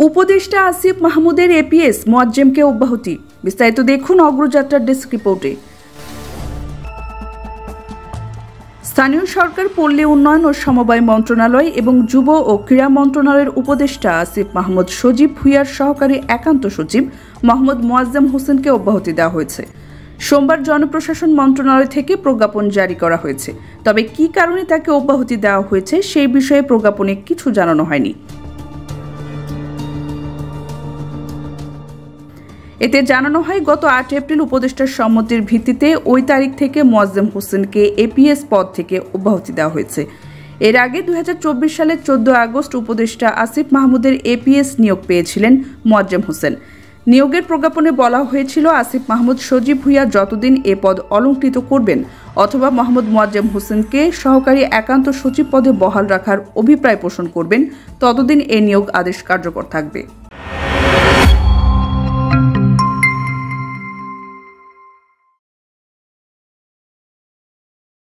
উপদেষ্টা আসিফ মাহমুদের এপিএস মোয়াজ্জেমকে অব্যাহতি। বিস্তারিত দেখুন অগ্রযাত্রার ডেস্ক রিপোর্টে। স্থানীয় সরকার, পল্লী উন্নয়ন ও সমবায় মন্ত্রণালয় এবং যুব ও ক্রীড়া মন্ত্রণালয়ের উপদেষ্টা আসিফ মাহমুদ সজীব ভুঁইয়ার সহকারী একান্ত সচিব মোহাম্মদ মোয়াজ্জেম হোসেনকে অব্যাহতি দেওয়া হয়েছে। সোমবার জনপ্রশাসন মন্ত্রণালয় থেকে প্রজ্ঞাপন জারি করা হয়েছে। তবে কী কারণে তাকে অব্যাহতি দেওয়া হয়েছে সেই বিষয়ে প্রজ্ঞাপনে কিছু জানানো হয়নি। এতে জানানো হয়, গত 8 এপ্রিল উপদেষ্টার সম্মতির ভিত্তিতে ওই তারিখ থেকে মোয়াজ্জেম হোসেনকে এপিএস পদ থেকে অব্যাহতি দেওয়া হয়েছে। এর আগে 2024 সালের 14 আগস্ট উপদেষ্টা আসিফ মাহমুদের এপিএস নিয়োগ পেয়েছিলেন মোয়াজ্জেম হোসেন। নিয়োগের প্রজ্ঞাপনে বলা হয়েছিল, আসিফ মাহমুদ সজীব ভুঁইয়া যতদিন এ পদ অলংকৃত করবেন অথবা মোহাম্মদ মোয়াজ্জেম হোসেনকে সহকারী একান্ত সচিব পদে বহাল রাখার অভিপ্রায় পোষণ করবেন, ততদিন এ নিয়োগ আদেশ কার্যকর থাকবে।